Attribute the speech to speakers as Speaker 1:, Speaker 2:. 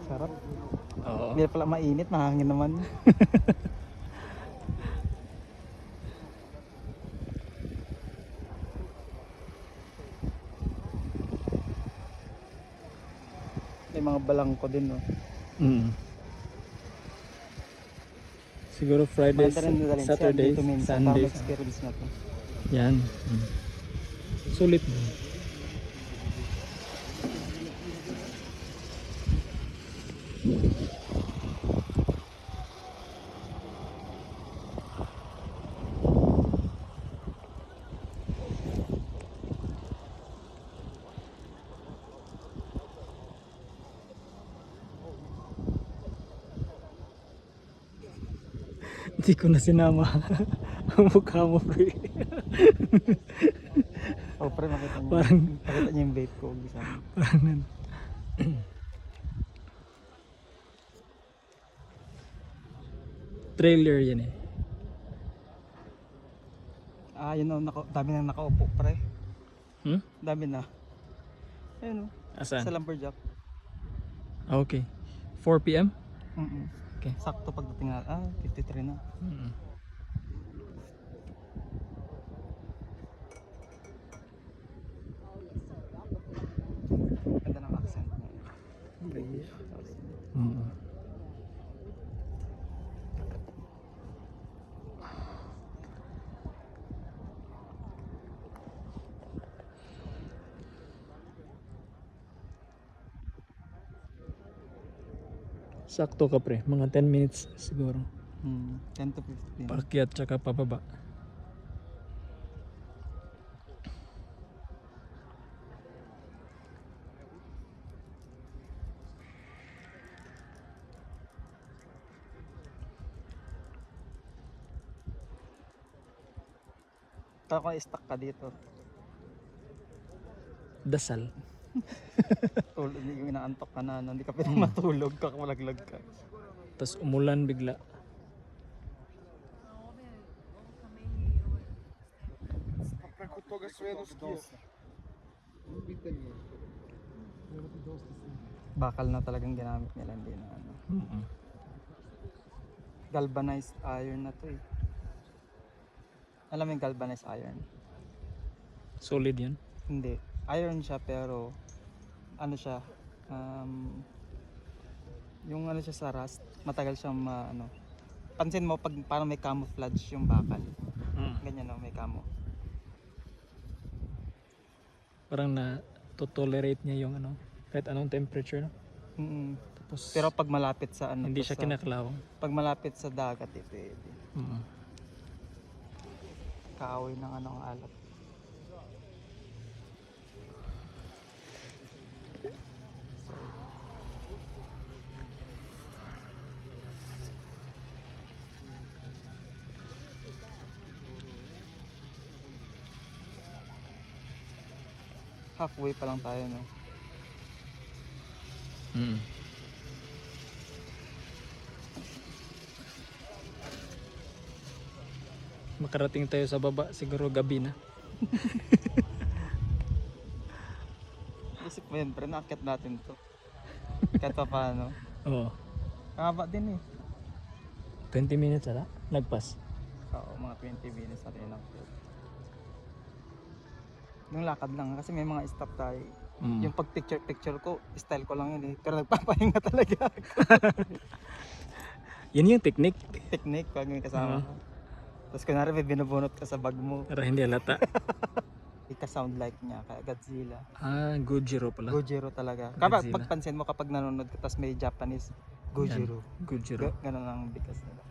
Speaker 1: Sarap.
Speaker 2: Oo.
Speaker 1: Hindi pala mainit, mahangin naman. May mga balangko din, no.
Speaker 2: Siguro Friday,
Speaker 1: Maganda rin dalhin siya
Speaker 2: Saturday,
Speaker 1: dito minsan para
Speaker 2: Sunday.
Speaker 1: ma-experience na to.
Speaker 2: Yan. Sulit. Hindi ko na sinama ang mukha mo, pre.
Speaker 1: Oh, pre, makita niyo.
Speaker 2: Parang-
Speaker 1: Makita niyo yung vape ko.
Speaker 2: Parang nan. Trailer yan eh.
Speaker 1: Ah, yun o. Dami nang nakaupo, pre. Dami na. Ayun o. Sa
Speaker 2: Asan?
Speaker 1: lumberjack.
Speaker 2: Okay. 4 p.m.? Okay.
Speaker 1: Sakto pagdating na. 53 na. Ganda ng accent niya. British.
Speaker 2: Sakto ka, pre. Mga 10 minutes siguro.
Speaker 1: 10 to 15.
Speaker 2: Paakyat tsaka pababa.
Speaker 1: Kaya kung stuck ka dito.
Speaker 2: Dasal.
Speaker 1: Tulog, yung inaantok ka na. Hindi ka pwede matulog. Kakulaglag ka.
Speaker 2: Tapos umulan bigla.
Speaker 1: Bakal na talagang ginamit nila. Hindi na ano. Galvanized iron na to eh. Alam mo yung galvanized iron?
Speaker 2: Solid yan.
Speaker 1: Hindi. Iron siya pero ano siya, yung ano siya sa rust, matagal siyang ano. Pansin mo pag parang may camouflage yung bakal. Ganyan no, may camo.
Speaker 2: Parang na to tolerate niya yung ano, kahit anong temperature, no? Tapos
Speaker 1: Pero pag malapit sa ano,
Speaker 2: hindi
Speaker 1: to
Speaker 2: siya
Speaker 1: sa,
Speaker 2: kinakalawang.
Speaker 1: pag malapit sa dagat eh, pwede. Kaaway ng anong alat. Halfway pa lang tayo, no?
Speaker 2: Makarating tayo sa baba siguro gabi na.
Speaker 1: Isip mo yun, pre, nakakit natin to. Kahit pa paano.
Speaker 2: Oo.
Speaker 1: Kahaba din eh.
Speaker 2: 20 minutes ala? Nagpas.
Speaker 1: Oo, mga 20 minutes natin lang. Yung lakad lang, kasi may mga stop tayo. Yung pag picture ko, style ko lang yun eh. Pero nagpapahinga talaga ako.
Speaker 2: Yan yung technique.
Speaker 1: Technique, pag may kasama ka. Tapos kunwari may binubunot ka sa bag mo.
Speaker 2: Para hindi halata.
Speaker 1: Ika-sound like niya, kaya Godzilla.
Speaker 2: Gojiro pala.
Speaker 1: Gojiro talaga. Kapag
Speaker 2: Godzilla.
Speaker 1: pagpansin mo kapag nanonood ka, tapos may Japanese, Gojiro.
Speaker 2: Gojiro.
Speaker 1: Ganun ang bigas nila.